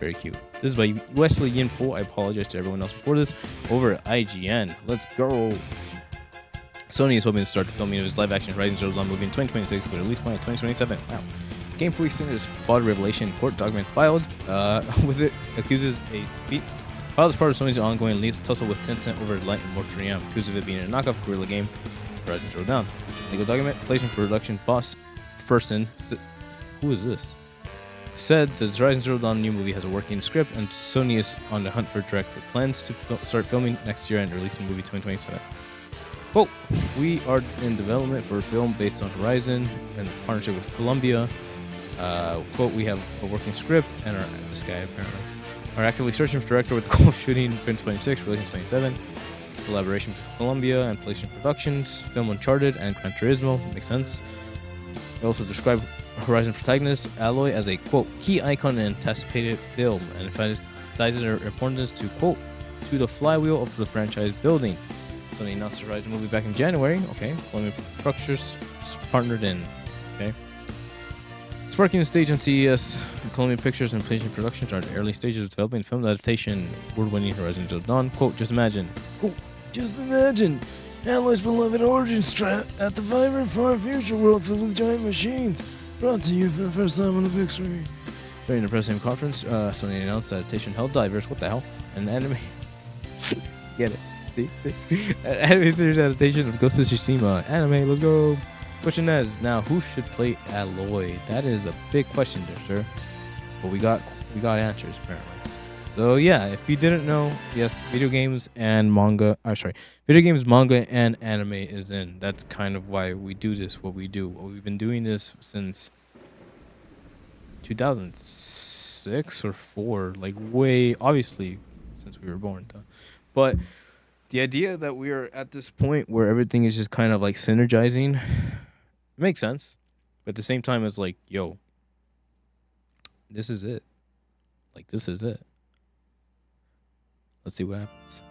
Very cute. This is by Wesley Yin Po. I apologize to everyone else before this. Over at IGN. Let's go. Sony is hoping to start the filming of its live-action Horizon Zero Dawn movie in 2026, but at least point in 2027. Wow. Game Freak sent a spotted revelation court document filed with it accuses filed as part of Sony's ongoing legal tussle with Tencent over Light and Mortarium, accused of it being a knockoff guerrilla game, Horizon Zero Dawn. Legal document, placement production boss person, who is this? Said the Horizon Zero Dawn new movie has a working script, and Sony is on the hunt for a director. Plans to start filming next year and release the movie 2027. Quote, we are in development for a film based on Horizon in partnership with Columbia. Quote, we have a working script and are at the sky apparently. Are actively searching for director with the goal of shooting in 2026, releasing 27. Collaboration with Columbia and PlayStation Productions, film Uncharted and Gran Turismo. Makes sense. They also describe Horizon protagonist Aloy as a quote key icon in anticipated film and emphasizes her importance to quote to the flywheel of the franchise building. Sony announced the Horizon movie back in January. Okay, Columbia Productions partnered in. Okay. Sparking the stage on CES, Columbia Pictures and PlayStation Productions are in the early stages of developing film adaptation award-winning Horizon Zero Dawn. Quote, just imagine. Quote, just imagine Aloy's beloved origin strat at the vibrant far future world filled with giant machines. Brought to you for the first time on the big screen. During the press conference, Sony announced adaptation held divers. What the hell? An anime. Get it? See? An anime series adaptation of Ghost of Tsushima. Anime, let's go. Question is, now who should play Aloy? That is a big question there, sir. But we got answers apparently. So yeah, if you didn't know, yes, video games, manga, and anime is in. That's kind of why we do this, what we do. We've been doing this since 2006 or 4, like way, obviously, since we were born. But the idea that we are at this point where everything is just kind of like synergizing, it makes sense. But at the same time, it's like, yo, this is it. Like, this is it. Let's see what happens.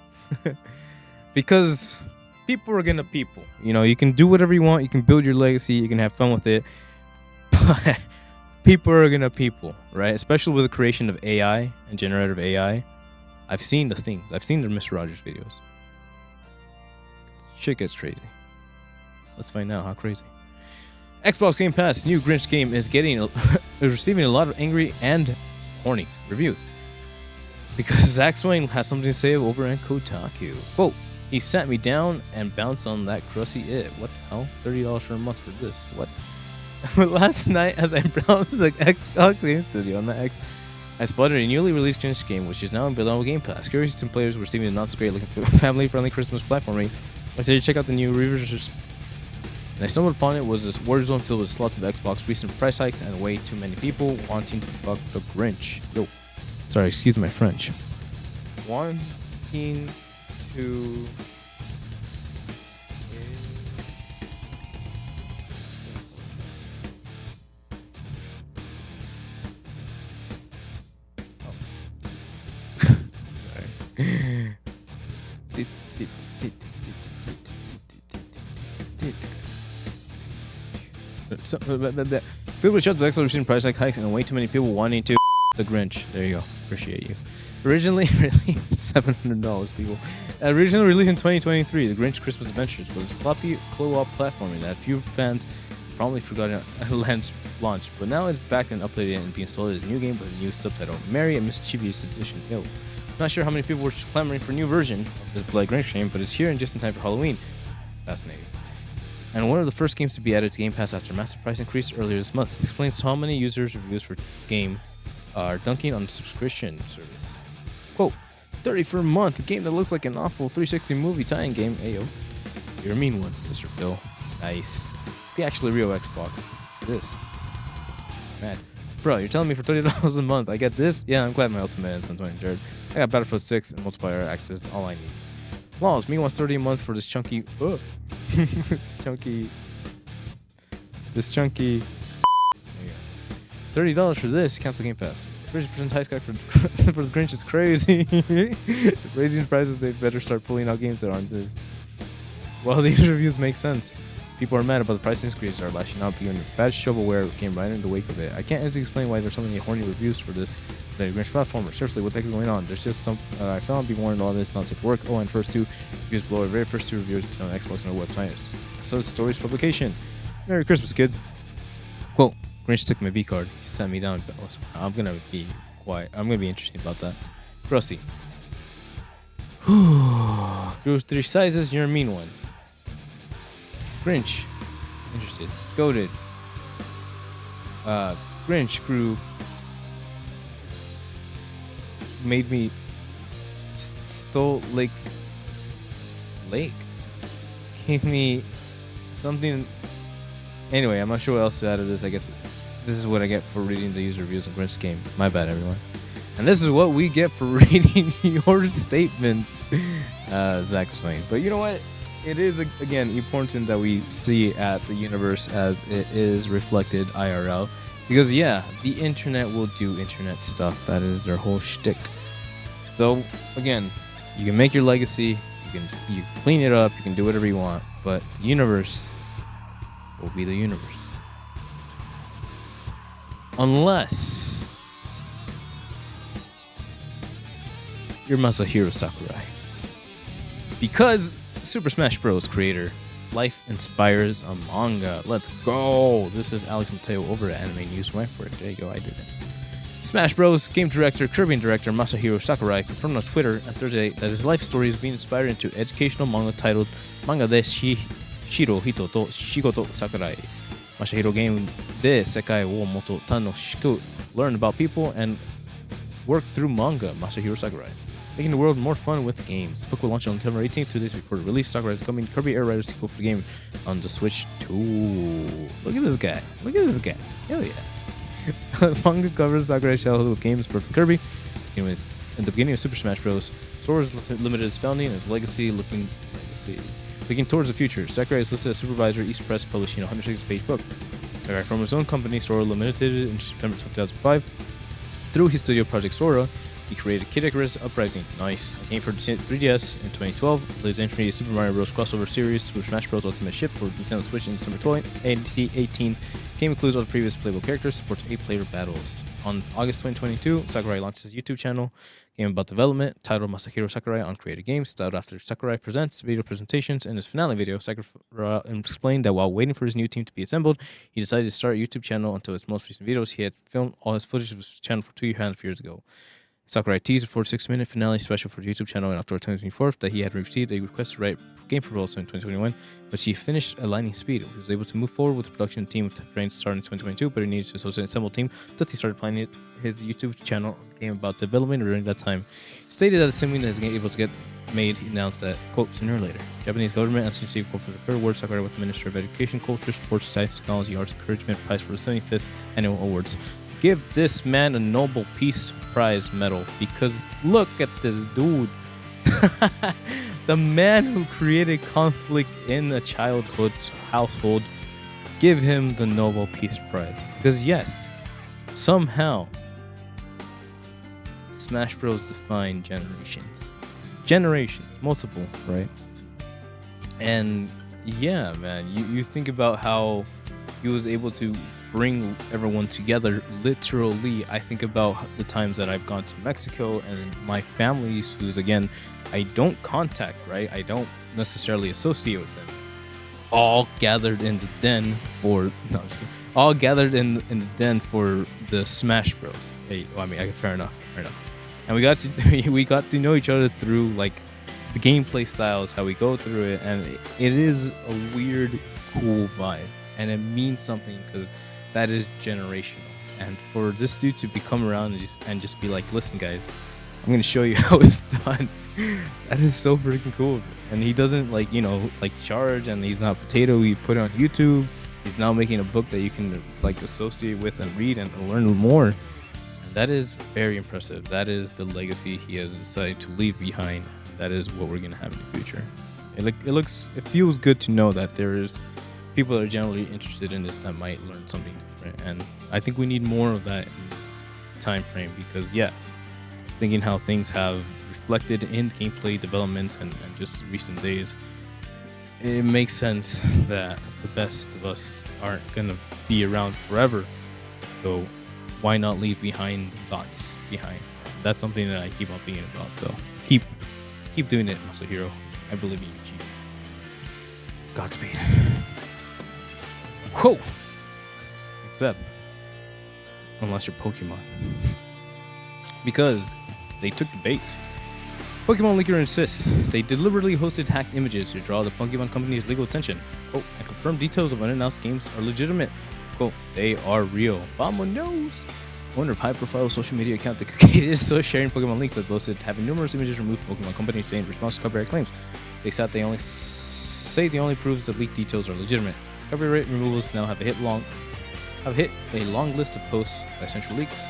Because people are gonna people. You know, you can do whatever you want. You can build your legacy. You can have fun with it. But people are gonna people, right? Especially with the creation of AI and generative AI. I've seen the things. I've seen the Mr. Rogers videos. Shit gets crazy. Let's find out how crazy. Xbox Game Pass new Grinch game is receiving a lot of angry and horny reviews. Because Zack Swain has something to say over at Kotaku. Quote, he sat me down and bounced on that crusty it. What the hell? $30 for a month for this. What? Last night, as I browsed the Xbox Game Studio on the X, I spotted a newly released Grinch game, which is now available on Game Pass. Curious some players were receiving a not-so-great-looking family-friendly Christmas platforming. I said to check out the new reviews, and I stumbled upon it was this war zone filled with slots of Xbox recent price hikes and way too many people wanting to fuck the Grinch. Yo. Sorry, excuse my French. Wanting to... Sorry. People shut the Xbox price hikes and way too many people wanting to the Grinch. There you go. Appreciate you. Originally released $700, people. Originally released in 2023, The Grinch Christmas Adventures was a sloppy co-op platforming that few fans probably forgot at launch, but now it's back and updated and being sold as a new game with a new subtitle, Merry and Mischievous Edition. Yo, not sure how many people were clamoring for a new version of this Blood Grinch game, but it's here and just in time for Halloween. Fascinating. And one of the first games to be added to Game Pass after a massive price increase earlier this month. It explains how many users' reviews for game are dunking on the subscription service. Quote, $30 for a month, a game that looks like an awful 360 movie tie-in game. Ayo, you're a mean one, Mr. Phil. Nice. Be actually real Xbox. This. Man. Bro, you're telling me for $30 a month I get this? Yeah, I'm glad my Ultimate ends on 23rd. I got Battlefield 6 and multiplayer access, all I need. Laws, me wants $30 a month for this chunky... This chunky... There you go. $30 for this, cancel Game Pass. 30% high sky for the Grinch is crazy. Raising prices, they better start pulling out games that aren't this. Well, these reviews make sense. People are mad about the price increases are lashing out. Being bad shovelware came right in the wake of it. I can't exactly explain why there's so many horny reviews for this. The Grinch platformer. Seriously, what the heck is going on? There's just some. I found being warned all this not safe work. Oh, and first two reviews below. Very first two reviews on Xbox and our website. So stories publication. Merry Christmas, kids. Quote: Grinch took my V card. He sent me down. I'm gonna be quiet. I'm gonna be interesting about that. Grossi. Grew 3 sizes. You're a mean one. Grinch. Interested. Goated. Grinch grew. Made me. Stole Lake's. Lake? Gave me something. Anyway, I'm not sure what else to add to this. I guess this is what I get for reading the user reviews of Grinch's game. My bad, everyone. And this is what we get for reading your statements. Zach's funny. But you know what? It is, again, important that we see at the universe as it is reflected IRL. Because, yeah, the internet will do internet stuff. That is their whole shtick. So, again, you can make your legacy. You can clean it up. You can do whatever you want. But the universe will be the universe. Unless you're Masahiro Sakurai. Because Super Smash Bros. Creator, life inspires a manga. Let's go. This is Alex Mateo over at Anime News Network. There you go, I did it. Smash Bros. Game director, Caribbean director Masahiro Sakurai confirmed on Twitter on Thursday that his life story is being inspired into educational manga titled Manga de Shiro Hito to Shigoto Sakurai. Masahiro game de sekai wo moto tanoshiku. Learn about people and work through manga. Masahiro Sakurai. Making the world more fun with games. The book will launch on September 18th, 2 days before the release. Sakurai is coming Kirby Air Rider sequel for the game on the Switch 2. Look at this guy. Look at this guy. Hell yeah. Manga covers Sakurai's childhood with games versus Kirby. Anyways, in the beginning of Super Smash Bros., Sora's limited its founding and its legacy looking towards the future. Sakurai is listed as supervisor East Press, publishing a 160-page book. Sakurai from his own company, Sora Limited, in September 2005. Through his studio project Sora, he created Kid Icarus Uprising. Nice. A game for 3DS in 2012. His entry is Super Mario Bros. Crossover Series, Super Smash Bros. Ultimate Ship for Nintendo Switch in December 2018. Game includes all the previous playable characters, supports 8-player battles. On August 2022, Sakurai launched his YouTube channel, game about development, titled Masahiro Sakurai on Creative Games, styled after Sakurai Presents video presentations. In his finale video, Sakurai explained that while waiting for his new team to be assembled, he decided to start a YouTube channel until his most recent videos. He had filmed all his footage of his channel for 2.5 years ago. Sakurai teased a 46-minute finale special for the YouTube channel in October 2024 that he had received a request to write game proposal in 2021, but he finished at lightning speed. He was able to move forward with the production team with Brains starting in 2022, but he needed to associate assemble team. Thus, he started planning his YouTube channel game about development during that time. He stated that assuming that his game able to get made, he announced that, quote, sooner or later. Japanese government has received for the third award Sakurai with the Minister of Education, Culture, Sports, Science, Technology, Arts, Encouragement Prize for the 75th Annual Awards. Give this man a Nobel Peace Prize medal because look at this dude. The man who created conflict in a childhood household. Give him the Nobel Peace Prize. Because yes, somehow Smash Bros. Defined generations. Generations. Multiple, right? And yeah, man, you think about how he was able to bring everyone together. Literally, I think about the times that I've gone to Mexico and my families who's, again, I don't contact, right? I don't necessarily associate with them. All gathered in the den for, no, I'm just kidding. All gathered in the den for the Smash Bros. Hey, well, I mean, fair enough. And we got to know each other through like the gameplay styles, how we go through it, and it is a weird, cool vibe, and it means something because that is generational. And for this dude to be come around and just be like, listen guys, I'm gonna show you how it's done. That is so freaking cool. And he doesn't like, charge, and he's not potato. He put it on YouTube. He's now making a book that you can like associate with and read and learn more. And that is very impressive. That is the legacy he has decided to leave behind. That is what we're gonna have in the future. It feels good to know that there is people that are generally interested in this that might learn something different, and I think we need more of that in this time frame because thinking how things have reflected in gameplay developments and just recent days, it makes sense that the best of us aren't gonna be around forever. So why not leave behind thoughts behind? That's something that I keep on thinking about. So keep doing it, Masahiro. I believe in you, Chief. Godspeed. Whoa. Except unless you're Pokemon. Because they took the bait. Pokemon Leaker insists they deliberately hosted hacked images to draw the Pokemon Company's legal attention. Quote, and confirm details of unannounced games are legitimate. Quote, they are real. Vamonos! Owner of high-profile social media account dedicated to sharing Pokemon leaks has boasted having numerous images removed from Pokemon Company today in response to copyright claims. They said they only proves that leaked details are legitimate. Copyright removals now have hit a long list of posts by Central Leaks.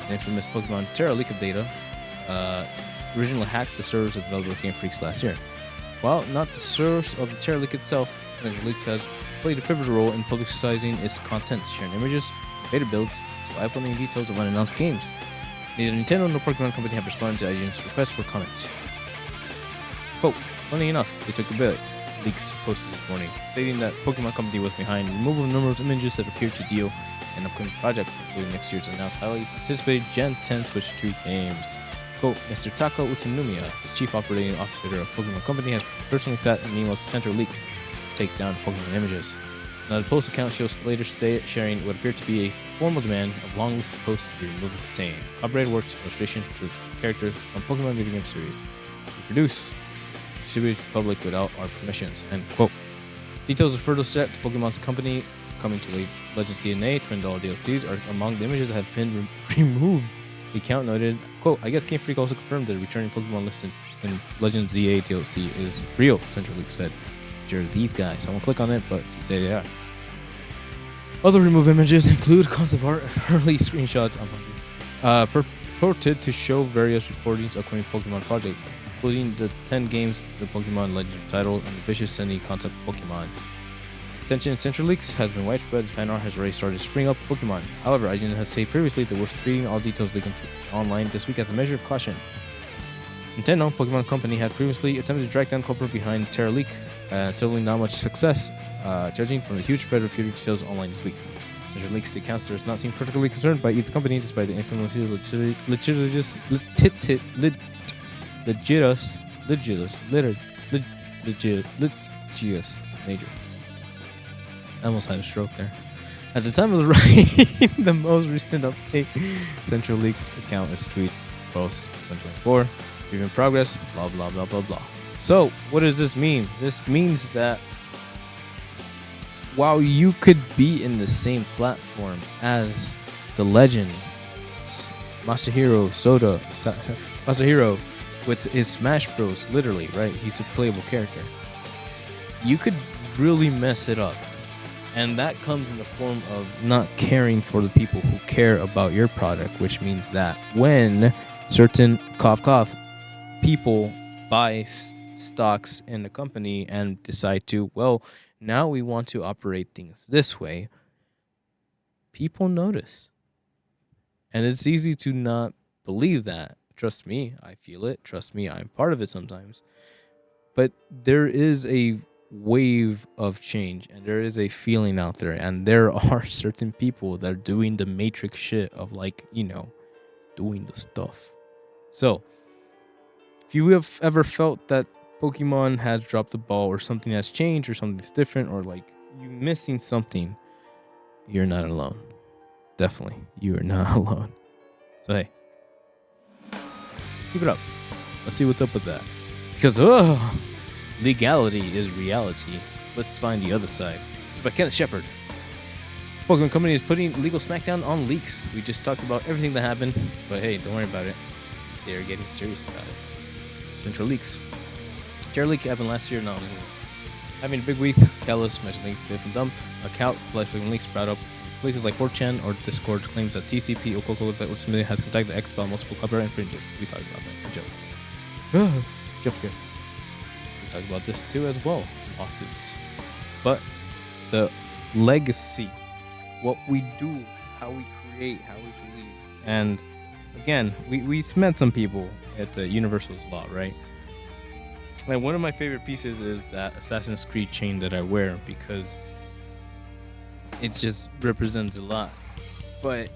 The infamous Pokemon Terra leak of data originally hacked the servers of developer Game Freaks last year. While not the source of the Terra leak itself, Central Leaks has played a pivotal role in publicizing its content, sharing images, beta builds, to uploading details of unannounced games. Neither Nintendo nor Pokemon Company have responded to IGN's request for comment. Quote, funny enough, they took the bait. Leaks posted this morning, stating that Pokemon Company was behind removal of numerous images that appeared to deal in upcoming projects, including next year's announced highly anticipated Gen 10 Switch 2 games. Quote, Mr. Taka Utsunomiya, the chief operating officer of Pokemon Company, has personally sat in emails to Central Leaks to take down Pokemon images. Now, the post account shows later sharing what appeared to be a formal demand of long list of posts to be removed and contain copyrighted works, illustration to characters from Pokemon video game series, reproduced, distributed to the public without our permissions. End quote. Details of further step to Pokemon's company coming to Legends DNA $20 DLCs are among the images that have been removed. The account noted, quote, I guess Game Freak also confirmed that returning Pokemon listed in Legends ZA DLC is real, Central League said. Sure, these guys. I won't click on it, but there they are. Other removed images include concept art and early screenshots purported to show various recordings of upcoming Pokemon projects, including the 10 games, the Pokemon Legend title, and the vicious sending concept Pokemon. Attention in Central Leaks has been widespread. Fan art has already started to spring up Pokemon. However, IGN has said previously that we're treating all details leaking online this week as a measure of caution. Nintendo, Pokemon Company, had previously attempted to track down culprit behind Terra Leak, and certainly not much success, judging from the huge spread of future details online this week. Central Leaks accounts does not seem particularly concerned by either company, despite the infamously litigious nature. I almost had a stroke there. At the time of the writing, the most recent update, Central Leaks account is tweet post 2024. Review in progress, blah, blah, blah, blah, blah. So, what does this mean? This means that while you could be in the same platform as the legend, Masahiro with his Smash Bros, literally, right? He's a playable character. You could really mess it up. And that comes in the form of not caring for the people who care about your product, which means that when certain people buy stocks in the company and decide to, well, now we want to operate things this way, people notice. And it's easy to not believe that. Trust me, I feel it. Trust me, I'm part of it sometimes. But there is a wave of change, and there is a feeling out there, and there are certain people that are doing the matrix shit of, like, you know, doing the stuff. So if you have ever felt that Pokemon has dropped the ball, or something has changed, or something's different, or like you missing something, you're not alone. Definitely, you are not alone. So hey, keep it up. Let's see what's up with that, because legality is reality. Let's find the other side. It's by Kenneth Shepard. Pokemon Company is putting legal smackdown on leaks. We just talked about everything that happened, but hey, don't worry about it. They are getting serious about it. Central Leaks. Terra Leak happened last year. No, having a big week. Callous, mentioning different dump. Account, Pokemon Leaks sprout up. Places like 4chan or Discord claims that TCP Okoko that ultimately has contacted X about multiple copyright infringements. We talked about that. Good joke. Jump scare. Talk about this too as well, lawsuits. But the legacy, what we do, how we create, how we believe. And again, we met some people at the Universal's Law, right? And one of my favorite pieces is that Assassin's Creed chain that I wear because it just represents a lot. But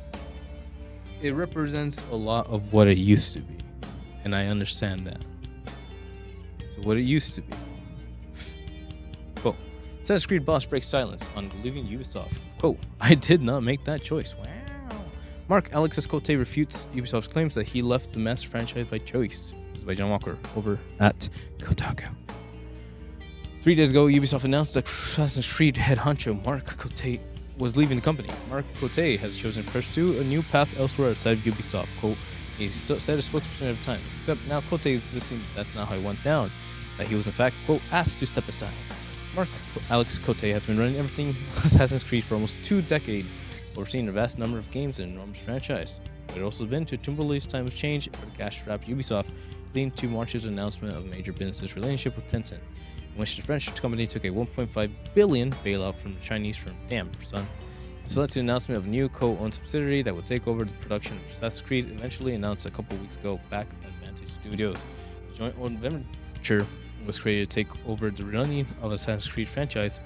it represents a lot of what it used to be. And I understand that. So what it used to be. Quote, Assassin's Creed boss breaks silence on leaving Ubisoft. Quote, I did not make that choice. Wow. Mark Alexis Cote refutes Ubisoft's claims that he left the master franchise by choice. This is by John Walker over at Kotaku. 3 days ago, Ubisoft announced that Assassin's Creed head honcho Mark Cote was leaving the company. Mark Cote has chosen to pursue a new path elsewhere outside of Ubisoft. Quote, he said a spokesperson at the time. Except now Cote is suggesting that's not how it went down. That he was in fact, quote, asked to step aside. Mark Alex Cote has been running everything Assassin's Creed for almost 2 decades, overseeing a vast number of games and an enormous franchise. But it also been to a tumultuous time of change for the cash-strapped Ubisoft, leading to March's announcement of a major business relationship with Tencent, in which the French company took a 1.5 billion bailout from the Chinese firm. Damn, son. This led to the announcement of a new co-owned subsidiary that would take over the production of Assassin's Creed, eventually announced a couple weeks ago back at Vantage Studios. The joint venture was created to take over the running of Assassin's Creed franchise.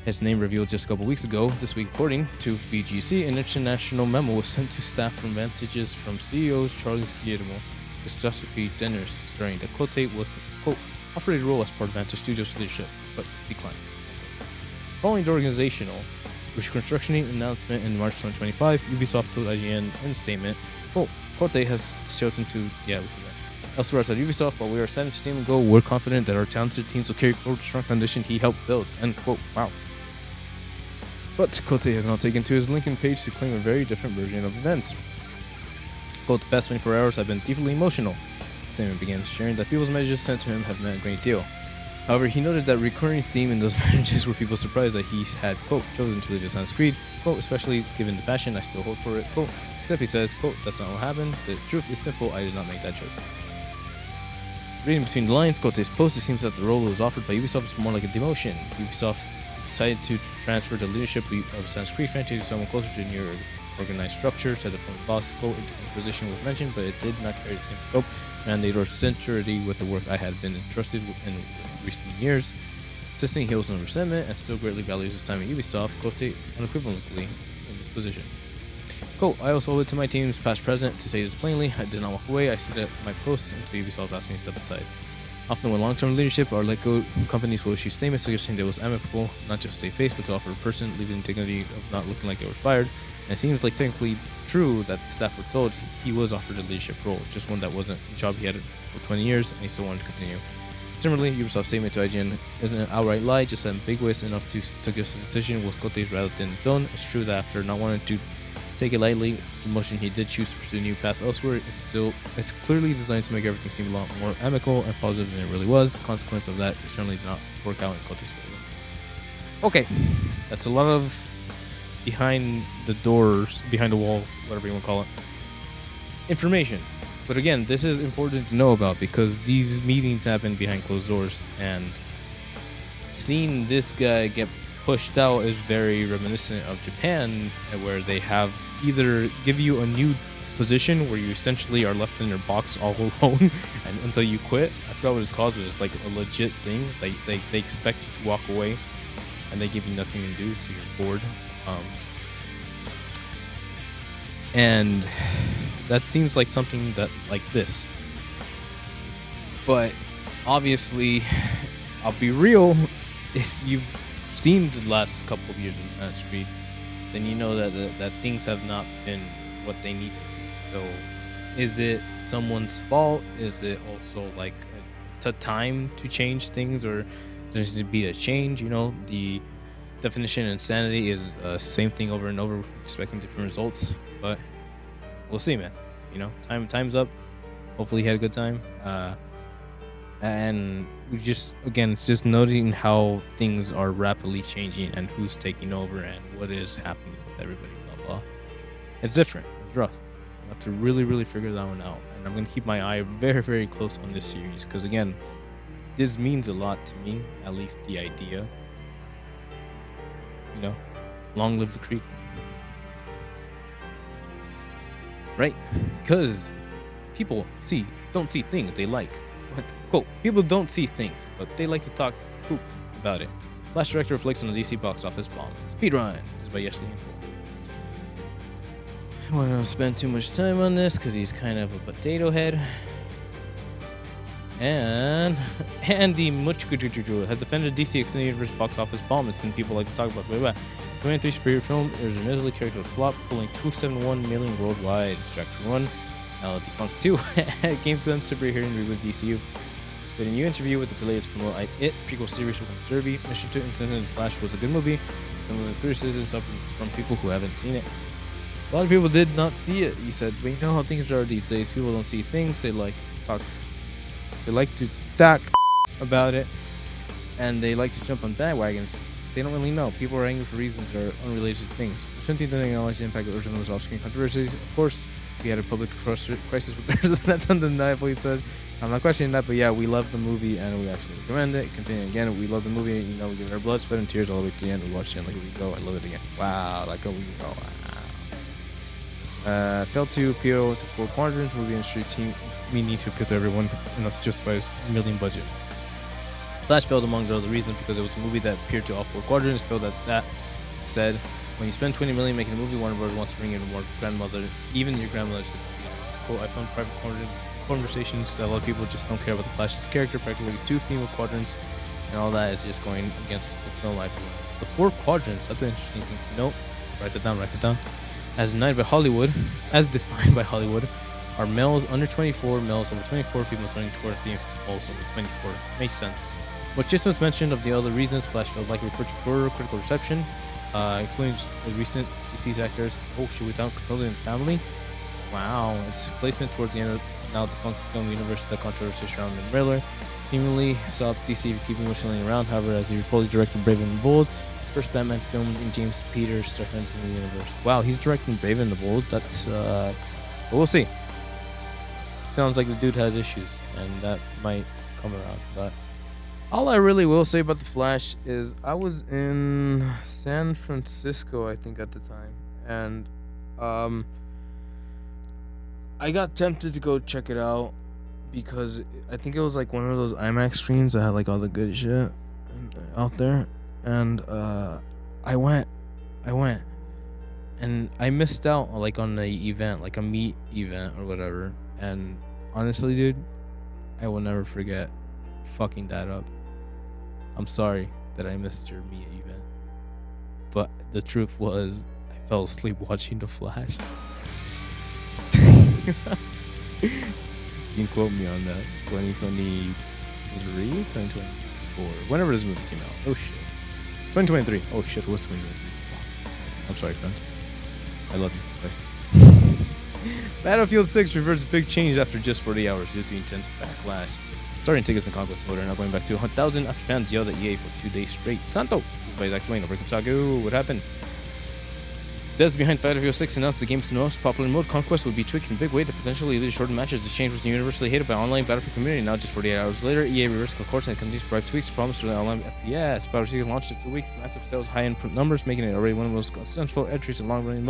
Its name revealed just a couple weeks ago. This week, according to BGC, an international memo was sent to staff from Vantage's from CEOs Charles Guillermo to catastrophe dinners, during that Clote was to, quote, offer a role as part of Vantage Studios leadership, but declined. Following the organizational reconstructioning announcement in March 2025, Ubisoft told IGN in a statement, quote, Corte has chosen to, we see that. Elsewhere outside Ubisoft, while we are set to team and go, we're confident that our talented teams will carry forward the strong foundation he helped build, end quote. Wow. But Cote has now taken to his LinkedIn page to claim a very different version of events. Quote, the past 24 hours have been deeply emotional. The statement began sharing that people's messages sent to him have meant a great deal. However, he noted that a recurring theme in those messages were people surprised that he had, quote, chosen to leave Assassin's Creed, quote, especially given the passion I still hold for it, quote, except he says, quote, that's not what happened. The truth is simple, I did not make that choice. Reading between the lines, Cote's post, it seems that the role that was offered by Ubisoft was more like a demotion. Ubisoft decided to transfer the leadership of Assassin's Creed franchise to someone closer to a near organized structure, said the former boss, quote, a different position was mentioned, but it did not carry the same scope, mandate, or centrality with the work I had been entrusted with in recent years. Insisting he holds no resentment and still greatly values his time at Ubisoft, Cote unequivocally in this position. Quote, I also owe it to my teams, past present, to say this plainly, I did not walk away, I stood at my post until Ubisoft asked me to step aside. Often when long-term leadership or let-go companies will issue statements suggesting they was amicable, not just to save face, but to offer a person leaving the dignity of not looking like they were fired. And it seems like technically true that the staff were told he was offered a leadership role, just one that wasn't a job he had for 20 years, and he still wanted to continue. Similarly, Ubisoft's statement to IGN isn't an outright lie, just ambiguous enough to suggest the decision was Cote's rather than its own. It's true that after not wanting to take it lightly, the motion he did choose to pursue a new path elsewhere, it's clearly designed to make everything seem a lot more amicable and positive than it really was. The consequence of that certainly did not work out in Cote's favor. Okay, that's a lot of behind the doors, behind the walls, whatever you want to call it, information. But again, this is important to know about because these meetings happen behind closed doors, and seeing this guy get pushed out is very reminiscent of Japan, where they have either give you a new position where you essentially are left in your box all alone and until you quit. I forgot what it's called, but it's like a legit thing. They expect you to walk away and they give you nothing to do, so you're bored. And that seems like something that like this. But obviously, I'll be real, if you've seen the last couple of years of Assassin's Creed, then you know that things have not been what they need to be. So is it someone's fault? Is it also like a time to change things, or there's to be a change? You know, the definition of insanity is same thing over and over, expecting different results. But we'll see, man. You know, time's up. Hopefully he had a good time. And we just, again, it's just noting how things are rapidly changing and who's taking over and what is happening with everybody, blah, blah. It's different. It's rough. I have to really, really figure that one out. And I'm going to keep my eye very, very close on this series because, again, this means a lot to me, at least the idea. You know, long live the Creed. Right? Because people don't see things they like. What? Quote, people don't see things, but they like to talk poop about it. Flash director reflects on the DC box office bomb. Speedrun. This is by Yesley and Paul. I wouldn't spend too much time on this because he's kind of a potato head. And Andy Muchkujuju has defended DC Extended Universe box office bomb and seen people like to talk about it. 23 superhero film, there's an admittedly character flop, pulling 271 million worldwide. Distraction 1, now Defunct 2, Games Done superhero reboot DCU. Did a new interview with the latest promote It prequel series from Derby. Mission 2 Intended Flash was a good movie. Some of his criticisms suffer from people who haven't seen it. A lot of people did not see it. He said, "But you know how things are these days. People don't see things. They like to talk. They like to talk about it, and they like to jump on bandwagons. They don't really know. People are angry for reasons that are unrelated to things. Shouldn't they acknowledge the impact of original off-screen controversies? Of course, we had a public crisis with theirs. That's undeniable," he said. I'm not questioning that, but yeah, we love the movie and we actually recommend it. Continuing again, we love the movie. You know, we give it our blood, sweat, and tears all the way to the end. We watched it like a week ago. I love it again. Wow, like a week ago. Wow. Failed to appeal to 4 quadrants. Movie industry team. We need to appeal to everyone, and that's justifies $1 million budget. Flash failed among other reasons because it was a movie that appeared to all 4 quadrants. Failed at that. Said, when you spend $20 million making a movie, Warner Bros. Wants to bring in more grandmother, even your grandmother. Quote, I found private conversations that a lot of people just don't care about the Flash's character. Practically 2 female quadrants, and all that is just going against the film. The 4 quadrants. That's an interesting thing to note. Write it down. Write it down. As defined by Hollywood, are males under 24, males over 24, females running toward females over 24. Makes sense. What just was mentioned of the other reasons Flash felt like referred to poor critical reception, including the recent deceased actors. Oh shit, without consulting the family. Wow, its placement towards the end of now defunct film universe, the controversy surrounding Riddler seemingly stopped DC from keeping whistling around. However, as he reportedly directed Brave and the Bold, first Batman film in James Peters' reference in the universe. Wow, he's directing Brave and the Bold. That sucks. But we'll see. Sounds like the dude has issues, and that might come around. But all I really will say about the Flash is I was in San Francisco, I think, at the time, and I got tempted to go check it out because I think it was like one of those IMAX screens that had like all the good shit out there, and I went, and I missed out like on the event, like a meet event or whatever. And honestly, dude, I will never forget fucking that up. I'm sorry that I missed your meet event, but the truth was I fell asleep watching The Flash. You can quote me on that. 2023, 2024, whenever this movie came out. Oh shit. 2023. Oh shit, it was 2023. Fuck. I'm sorry, friend. I love you. Bye. Battlefield 6 reverts big change after just 40 hours due to intense backlash. Starting tickets in Conquest mode are now going back to 1,000 after fans yelled at EA for 2 days straight. Santo! This is by Zach Swain. Over Kotaku. What happened? Devs behind Battlefield 6 announced the game's most popular mode, Conquest, would be tweaked in a big way to potentially lead to shortened matches. The change was universally hated by online Battlefield community. Now, just 48 hours later, EA reversed course and continues to provide tweaks to promise to the online FPS. Battlefield 6 launched in 2 weeks, massive sales, high-end numbers, making it already one of the most successful entries in long-running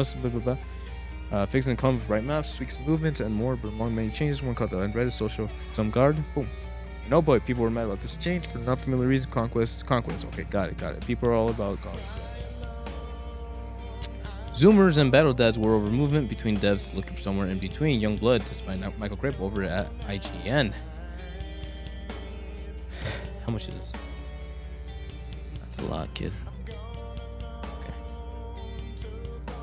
fixing and come with right maps, tweaks, movements, and more. But among many changes, one called the Reddit social some guard. Boom. No boy, people were mad about this change for not familiar reason. Conquest. Okay, got it. People are all about Conquest. Zoomers and Battle Dads were over movement between devs looking for somewhere in between. Young Blood, despite Michael Cripp over at IGN. How much is this? That's a lot, kid. Okay.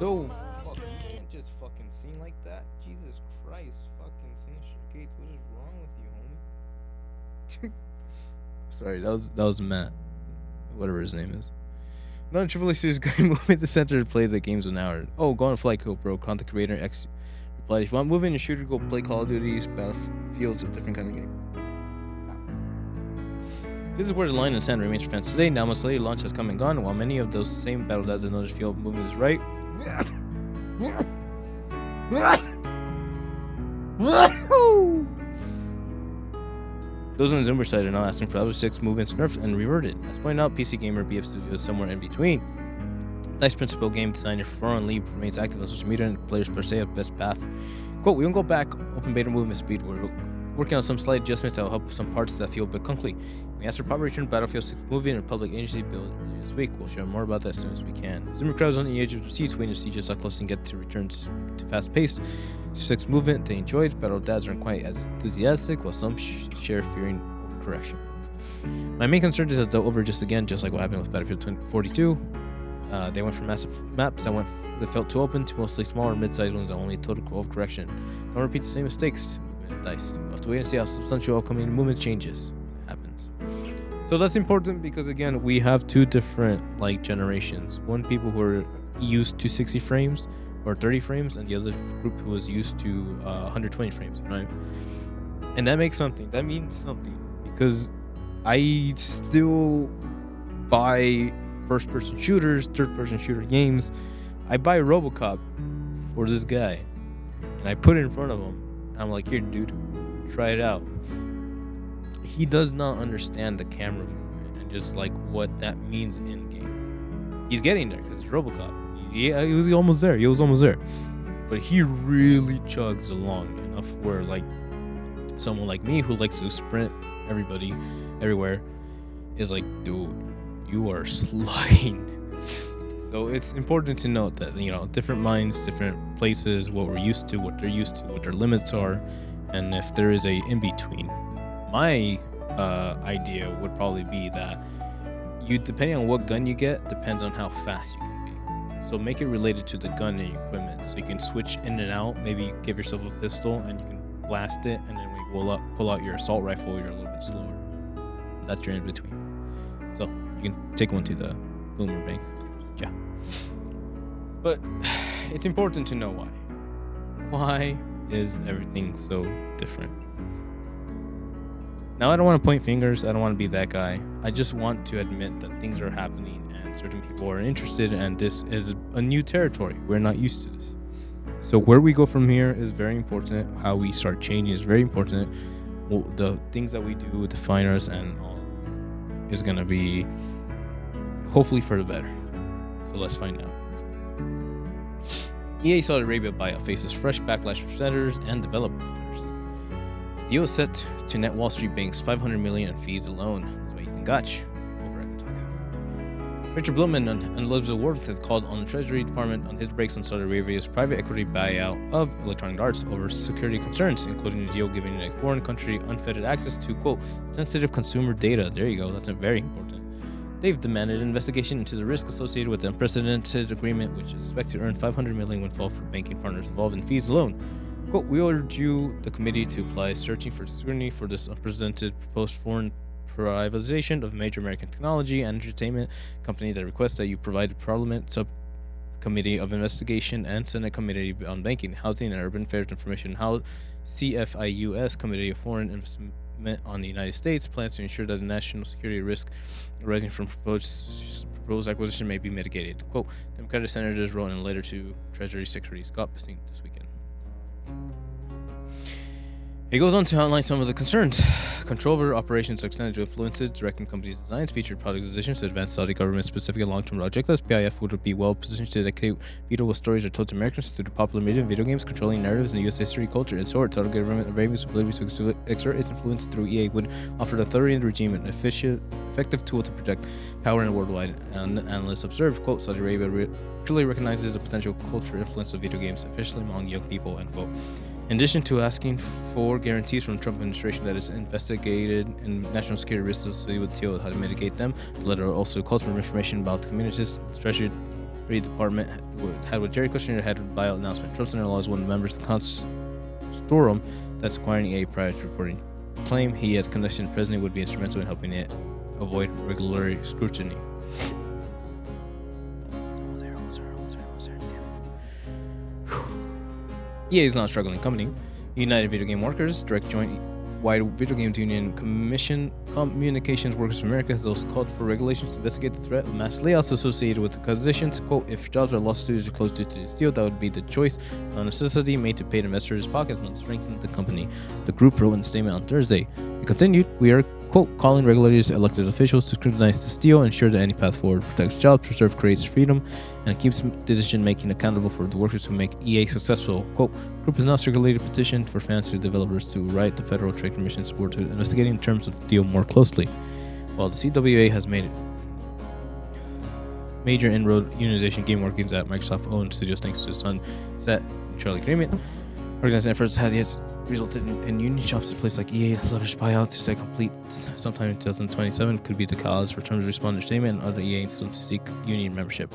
No, fuck, you can't just fucking sing like that. Jesus Christ, fucking Sinister Gates, what is wrong with you, homie? Sorry, that was Matt. Whatever his name is. Not a AAA series game movie at the center to play the games of an hour. Oh, go on a flight, cool, bro. Content creator X replied, if you want moving in a shooter, go play Call of Duty's Battlefields, a different kind of game. This is where the line in the sand remains for fans today. Now, most lately, launch has come and gone, while many of those same Battle Dads and others feel movement is right. Those on the Zoomer side are now asking for Battlefield 6 movements nerfed and reverted. As pointed out, PC Gamer BF Studios somewhere in between. Dice Principal game designer Florin Lee remains active on social media and players per se have best path. Quote, we won't go back open beta movement speed. working on some slight adjustments that will help some parts that feel a bit clunky. We asked for proper return to Battlefield 6 movie and Republic Agency build earlier this week. We'll share more about that as soon as we can. Zoomer crowds on the edge of the seats waiting to see just how close they can get to return to fast-paced 6 movement they enjoyed. Battle dads aren't quite as enthusiastic, while some share fearing overcorrection. My main concern is that they'll overadjust again, just like what happened with Battlefield 2042. They went from massive maps that felt too open to mostly smaller mid-sized ones that only total overcorrection. Don't repeat the same mistakes. Movement and dice. We'll have to wait and see how substantial upcoming movement changes happens. So that's important because again, we have two different generations. One people who are used to 60 frames or 30 frames, and the other group who was used to 120 frames, right? And that makes something. That means something because I still buy first-person shooters, third-person shooter games. I buy RoboCop for this guy, and I put it in front of him. And I'm like, here, dude, try it out. He does not understand the camera movement and just what that means in game. He's getting there because it's RoboCop. He was almost there. But he really chugs along enough where someone like me who likes to sprint everybody everywhere is like, dude, you are sliding. So it's important to note that different minds, different places, what we're used to, what they're used to, what their limits are, and if there is a in between. My idea would probably be that depending on what gun you get, depends on how fast you can be. So make it related to the gun and your equipment, so you can switch in and out. Maybe give yourself a pistol and you can blast it, and then when you pull out your assault rifle, you're a little bit slower. That's your in between. So you can take one to the boomer bank. Yeah. But it's important to know why. Why is everything so different? Now, I don't want to point fingers. I don't want to be that guy. I just want to admit that things are happening and certain people are interested, and this is a new territory. We're not used to this. So where we go from here is very important. How we start changing is very important. Well, the things that we do define us, and all is going to be hopefully for the better. So let's find out. EA Saudi Arabia buyout faces fresh backlash from senators and developers. The deal is set to net Wall Street banks $500 million in fees alone. That's by Ethan Gotch over at Kotaku. Richard Blumman and Elizabeth Warren have called on the Treasury Department on his brakes on Saudi Arabia's private equity buyout of Electronic Arts over security concerns, including the deal giving a foreign country unfettered access to, quote, sensitive consumer data. There you go. That's very important. They've demanded an investigation into the risk associated with the unprecedented agreement, which is expected to earn $500 million when fall for banking partners involved in fees alone. Quote, we ordered the committee to apply searching for scrutiny for this unprecedented proposed foreign privatization of a major American technology and entertainment company that requests that you provide the Parliament Subcommittee of Investigation and Senate Committee on Banking, Housing and Urban Affairs information, how CFIUS Committee of Foreign Investment on the United States plans to ensure that the national security risk arising from proposed acquisition may be mitigated. Quote, Democratic senators wrote in a letter to Treasury Secretary Scott Bessent this weekend. He goes on to outline some of the concerns. Control over operations are extended to influences, directing companies' designs, featured product decisions to advance Saudi government-specific long-term projects. As PIF would be well-positioned to dictate veto what stories are told to Americans through the popular media and video games, controlling narratives in U.S. history, culture, and so on. Saudi government Arabia's ability to exert its influence through EA would offer the authority and regime an effective tool to project power in worldwide. And analysts observed, quote, Saudi Arabia clearly recognizes the potential cultural influence of video games, especially among young people, end quote. In addition to asking for guarantees from the Trump administration that is investigated in national security risks associated with the deal, how to mitigate them, the letter also calls for information about the communities. The Treasury Department had with Jerry Kushner ahead of the buyout announcement. Trump's in-law is one of the members of the consortium that's acquiring EA prior to reporting. Claim he has connection to the president would be instrumental in helping it avoid regulatory scrutiny. EA is not a struggling company. United Video Game Workers, Direct Joint Wide Video Games Union Commission, Communications Workers of America has also called for regulations to investigate the threat of mass layoffs associated with the acquisitions. Quote, if jobs are lost due to close due to this deal, that would be the choice, not a necessity made to pay investors' pockets, but strengthen the company. The group wrote in a statement on Thursday. It continued, we are quote, calling regulators, elected officials to scrutinize this deal, ensure that any path forward protects jobs, preserve creates freedom, and keeps decision-making accountable for the workers who make EA successful. Quote, group has now circulated a petition for fans to developers to write the Federal Trade Commission's board to investigating terms of the deal more closely. While the CWA has made major inroad unionization game workings at Microsoft-owned studios thanks to the Sunset Mutual Agreement, organizing efforts has yet resulted in union shops at places like EA leveraged buyouts to say complete sometime in 2027 could be the cause for terms of responder statement and other EA instances to seek union membership.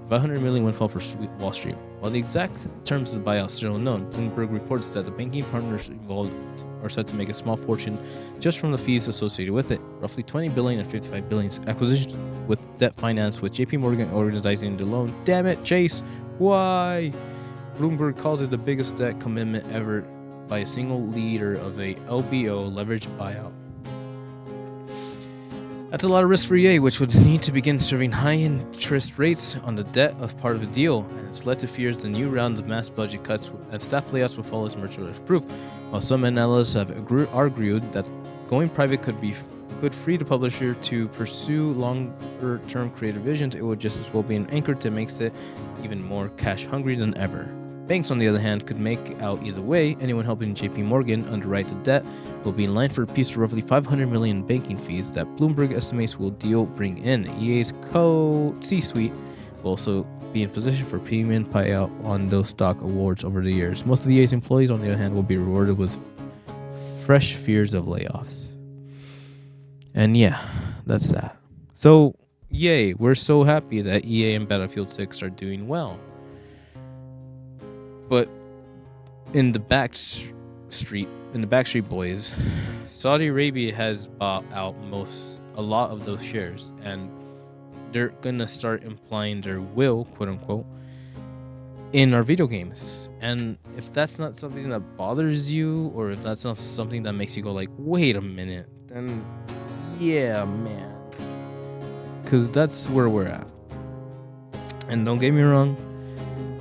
$500 million windfall for Wall Street. While the exact terms of the buyout are still unknown, Bloomberg reports that the banking partners involved are said to make a small fortune just from the fees associated with it, roughly $20 billion and $55 billion. Acquisitions with debt finance, with JP Morgan organizing the loan. Damn it, Chase! Why? Bloomberg calls it the biggest debt commitment ever by a single leader of a LBO leveraged buyout. That's a lot of risk for EA, which would need to begin serving high interest rates on the debt of part of the deal, and it's led to fears the new round of mass budget cuts and staff layoffs will follow as merchandise proof. While some analysts have argued that going private could free the publisher to pursue longer-term creative visions, it would just as well be an anchor that makes it even more cash-hungry than ever. Banks, on the other hand, could make out either way. Anyone helping JP Morgan underwrite the debt will be in line for a piece of roughly $500 million in banking fees that Bloomberg estimates will deal bring in. EA's C-suite will also be in position for premium payout on those stock awards over the years. Most of EA's employees, on the other hand, will be rewarded with fresh fears of layoffs. And yeah, that's that. So, yay, we're so happy that EA and Battlefield 6 are doing well. But in the Backstreet Boys, Saudi Arabia has bought out a lot of those shares, and they're gonna start implying their will, quote unquote, in our video games. And if that's not something that bothers you, or if that's not something that makes you go like, wait a minute, then yeah, man, because that's where we're at. And don't get me wrong,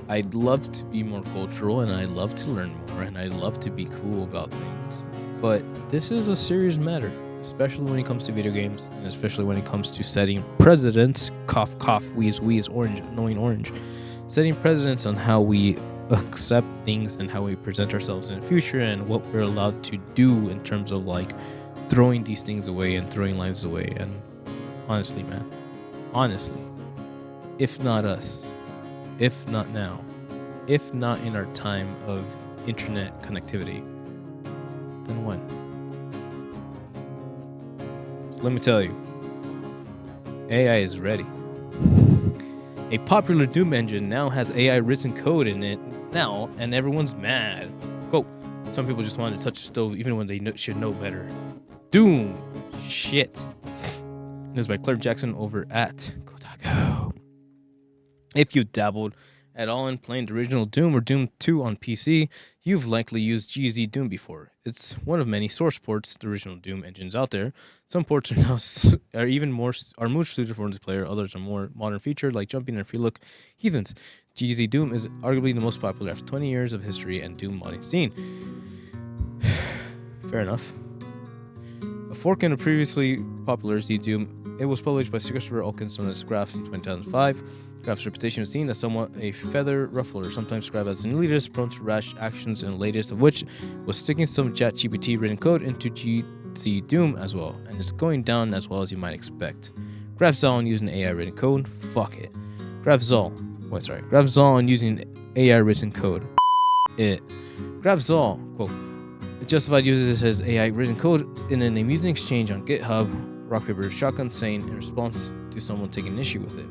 I'd love to be more cultural, and I'd love to learn more, and I'd love to be cool about things. But this is a serious matter, especially when it comes to video games, and especially when it comes to setting precedents, cough, cough, wheeze, wheeze, orange, annoying orange, setting precedents on how we accept things and how we present ourselves in the future and what we're allowed to do in terms of like throwing these things away and throwing lives away. And honestly, man, if not us, if not now, if not in our time of internet connectivity, then when? Let me tell you, AI is ready. A popular Doom engine now has AI written code in it now, and everyone's mad. Quote, some people just want to touch the stove even when they should know better. Doom. Shit. This is by Claire Jackson over at Kotaku. If you dabbled at all in playing the original Doom or Doom 2 on PC, you've likely used GZ Doom before. It's one of many source ports, the original Doom engines out there. Some ports are now more suited for multiplayer, others are more modern featured, like jumping and free look heathens. GZ Doom is arguably the most popular after 20 years of history and Doom modding scene. Fair enough. A fork in a previously popular Z Doom, it was published by Christopher Elkins known as Graphs in 2005. Graph's reputation was seen as somewhat a feather ruffler, sometimes described as an elitist, prone to rash actions, and the latest of which was sticking some ChatGPT written code into GZ Doom as well, and it's going down as well as you might expect. GraphZol on using AI written code? Fuck it. GraphZol on using AI written code. It. GraphZol, quote, it justified uses as AI written code in an amusing exchange on GitHub, rock, paper, shotgun, saying in response to someone taking an issue with it.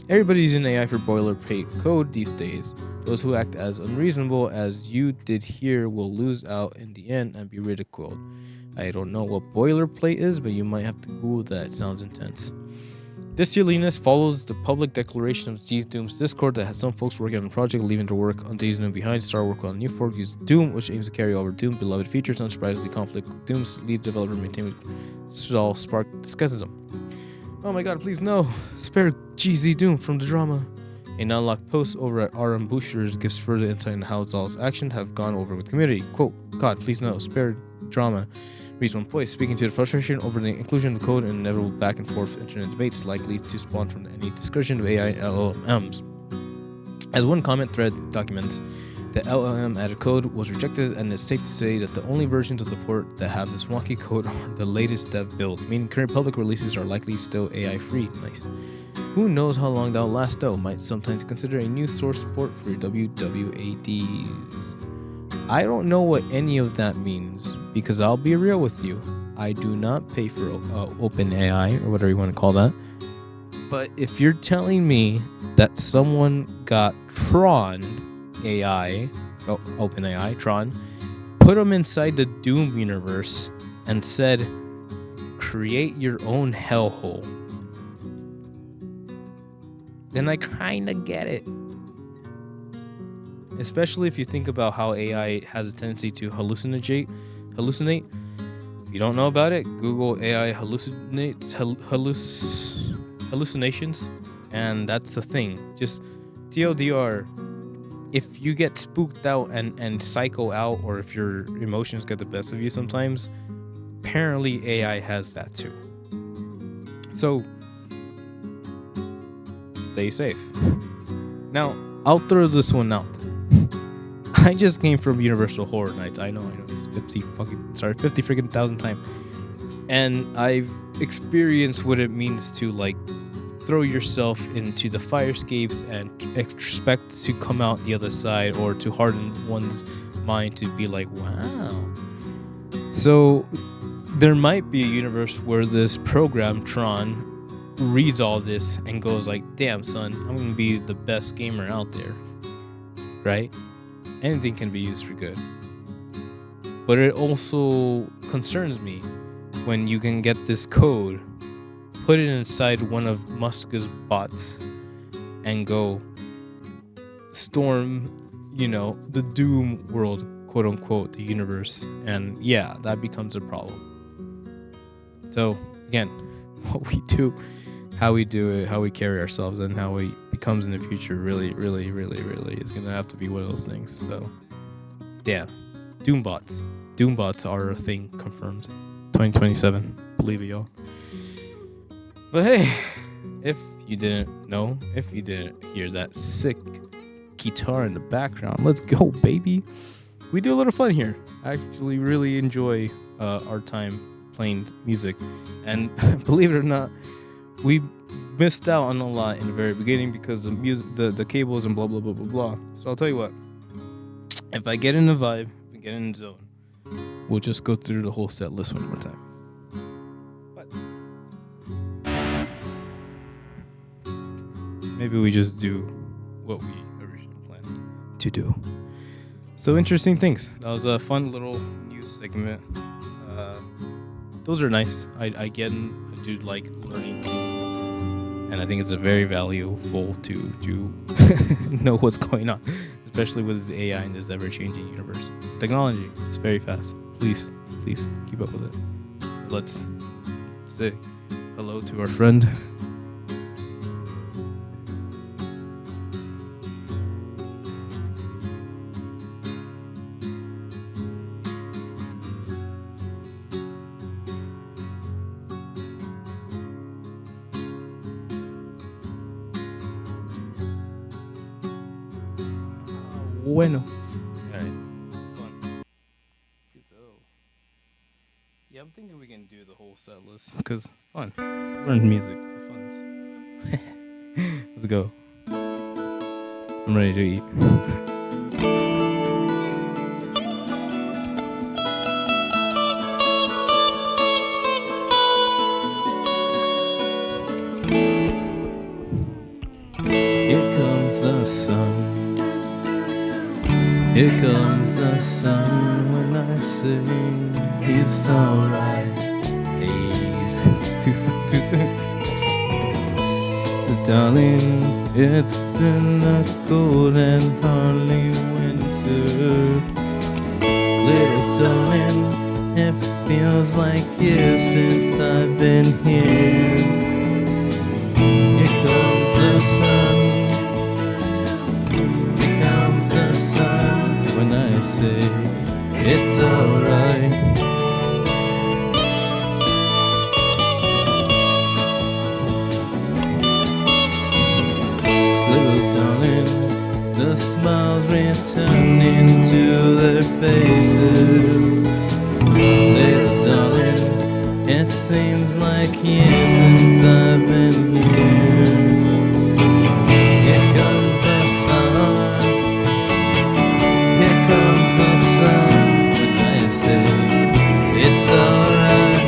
Everybody's using AI for boilerplate code these days. Those who act as unreasonable as you did here will lose out in the end and be ridiculed. I don't know what boilerplate is, but you might have to Google that. It sounds intense. This silliness follows the public declaration of GZ Doom's Discord that has some folks working on the project leaving their work on GZ Doom behind, start work on a new fork using Doom, which aims to carry over Doom beloved features. Unsurprisingly, conflict with Doom's lead developer maintained all spark discussion. Oh my god, please no. Spare GZ Doom from the drama. A non-locked post over at RM Boosters gives further insight into how Zol's actions have gone over with the community. Quote, God, please no. Spare drama. reads one voice, speaking to the frustration over the inclusion of the code and inevitable back and forth internet debates likely to spawn from any discussion of AI LLMs. As one comment thread documents, the LLM added code was rejected, and it's safe to say that the only versions of the port that have this wonky code are the latest dev builds, meaning current public releases are likely still AI free. Nice. Who knows how long that'll last though? Might sometimes consider a new source support for your WWADs. I don't know what any of that means, because I'll be real with you. I do not pay for OpenAI or whatever you want to call that. But if you're telling me that someone got Tron AI, OpenAI, Tron, put them inside the Doom universe and said, create your own hellhole, then I kind of get it. Especially if you think about how AI has a tendency to hallucinate. If you don't know about it, Google AI hallucinations, and that's the thing. Just TLDR, if you get spooked out and psycho out, or if your emotions get the best of you sometimes, apparently AI has that too. So, stay safe. Now, I'll throw this one out. I just came from Universal Horror Nights. I know, it's 50 freaking thousand times. And I've experienced what it means to, like, throw yourself into the fire escapes and expect to come out the other side, or to harden one's mind to be like, wow. So there might be a universe where this program, Tron, reads all this and goes like, damn son, I'm gonna be the best gamer out there, right? Anything can be used for good. But it also concerns me when you can get this code, put it inside one of Musk's bots, and go storm, the Doom world, quote unquote, the universe. And yeah, that becomes a problem. So again, what we do, how we do it, how we carry ourselves, and how it becomes in the future really, really, really, really is going to have to be one of those things. So yeah, Doombots are a thing, confirmed. 2027, believe it, y'all. But hey, if you didn't know, if you didn't hear that sick guitar in the background, let's go, baby. We do a little fun here. I actually really enjoy our time playing music. And believe it or not, we missed out on a lot in the very beginning because of music, the cables and blah, blah, blah, blah, blah. So I'll tell you what. If I get in the vibe, if I get in the zone, we'll just go through the whole set list one more time. Maybe we just do what we originally planned to do. So interesting things. That was a fun little news segment. Those are nice. I do like learning things, and I think it's a very valuable to know what's going on, especially with this AI in this ever-changing universe. Technology, it's very fast. Please keep up with it. So let's say hello to our friend. Bueno. Alright. Fun. So, yeah, I'm thinking we can do the whole set list because fun. Learn music for funs. Let's go. I'm ready to eat. Here comes the sun. Here comes the sun when I sing. It's alright. It's too soon. Darling, it's been a cold and hardly winter. Little darling, it feels like years since I've been here. Here comes the sun. Here comes the sun when I say it's alright. turn into their faces. Little darling, it seems like years since I've been here. Here comes the sun, here comes the sun. When I say it's alright.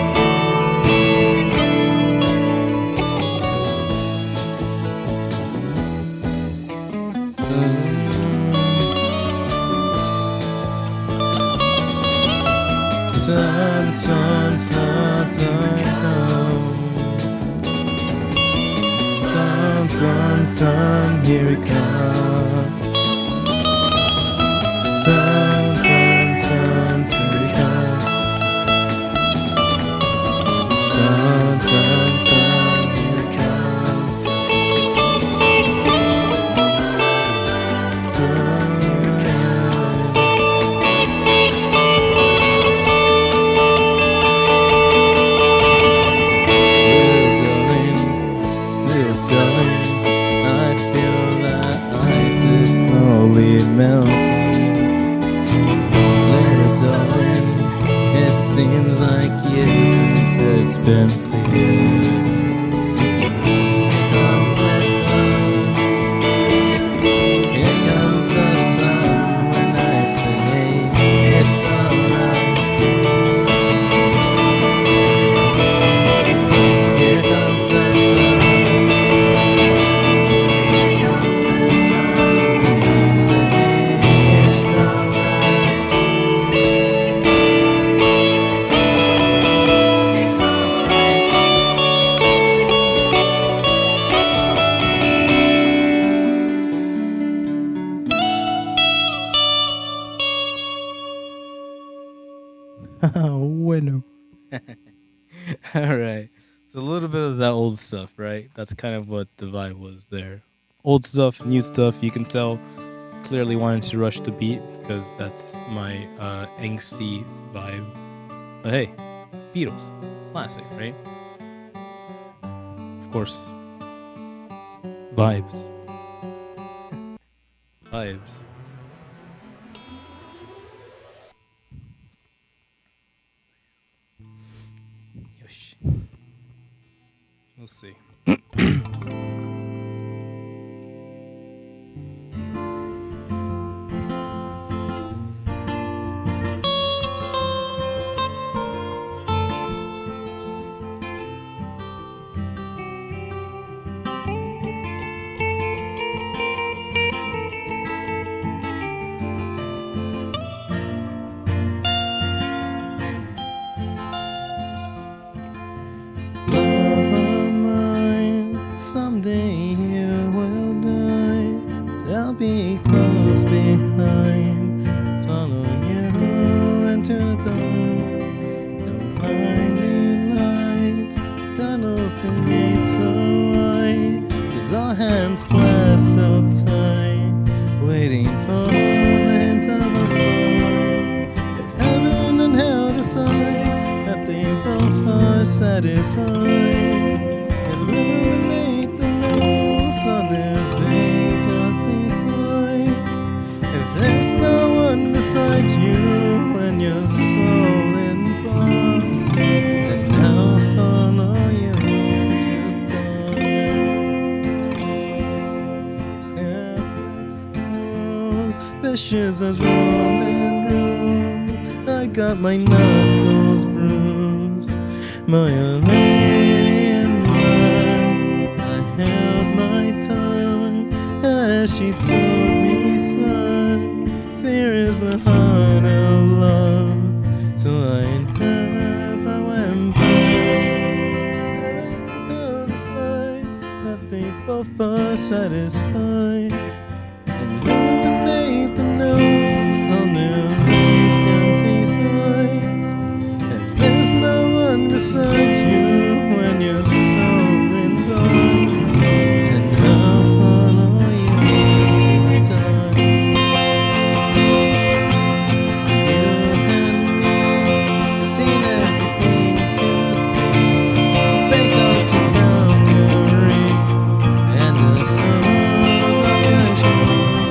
Sun, sun, sun, sun, come. Sun, sun, sun, here it comes. Sun, sun, sun, here it comes. Sun, sun, sun, here it comes. Slowly melting. Little darling, it seems like years since it's been clear. Here comes the sun, here comes the sun. When I say it's alright. Here comes the sun. Bueno. All right. So a little bit of that old stuff, right? That's kind of what the vibe was there. Old stuff, new stuff. You can tell clearly wanted to rush the beat because that's my angsty vibe. But hey, Beatles, classic, right? Of course. Vibes. Vibes. We'll see. Someday you will die, but I'll be close behind, following you into the dark. No blinding lights, tunnels to gates so wide, just our hands clasped so tight, waiting for the end of us both. If heaven and hell decide that they both are satisfied, illuminate the nose on their vacancy signs. If there's no one beside you when your soul in bond, then I'll follow you into the dark. Vicious as Roman room, I got my knuckles bruised. My lady in blood, I held my tongue as she told me, son, fear is the heart of love. So I never went back. Never decide that they both are satisfied. Illuminate the nose on their vacancy signs. If there's no one beside you when you're so in bond, then I'll follow you to the top. You and me, seen everything to see, bake out to Calgary, and the sorrows of your shore.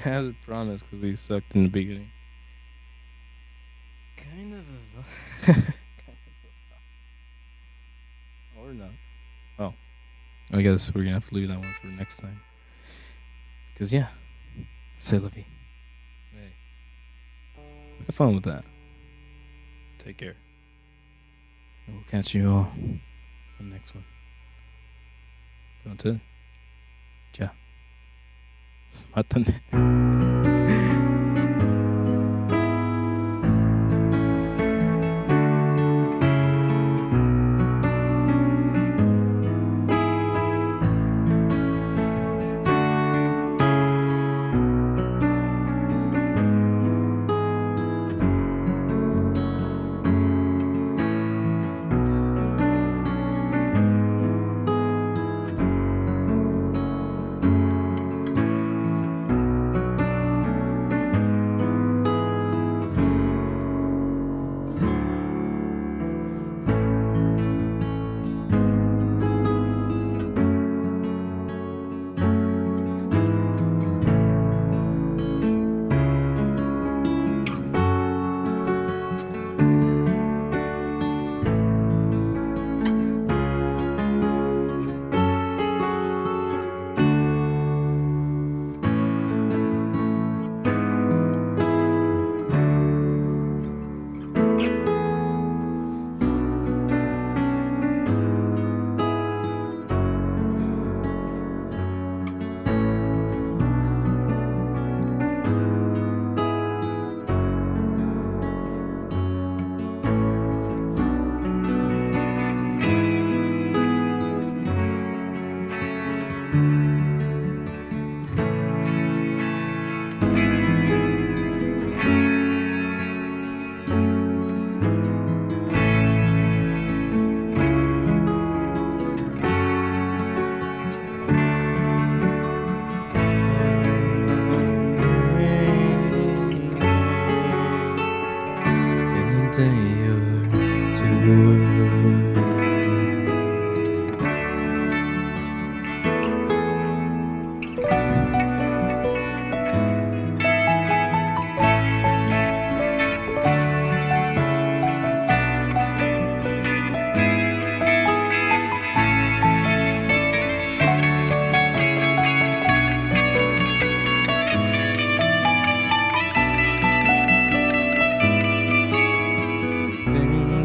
As a promise, because we sucked in the beginning. Kind of a or not. Oh, I guess we're gonna have to leave that one for next time. Cause yeah, c'est la vie. Hey, have fun with that. Take care. And we'll catch you all on the next one. But until then, ciao. Matane.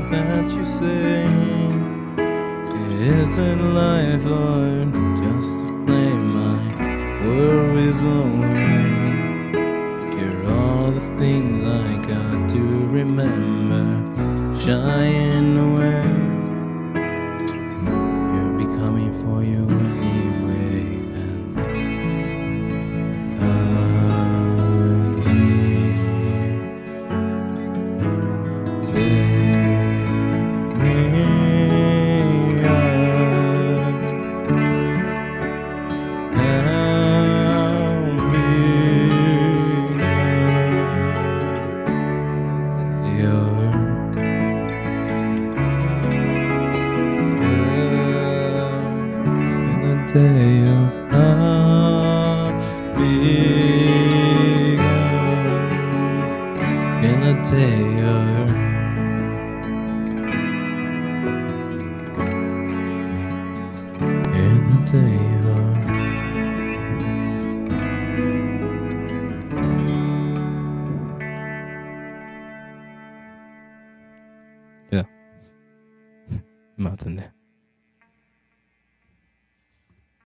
That you sing isn't life or just to play my worries away. Here are all the things I got to remember, shying away. You'll be coming for you anyway, Yeah. Martin there.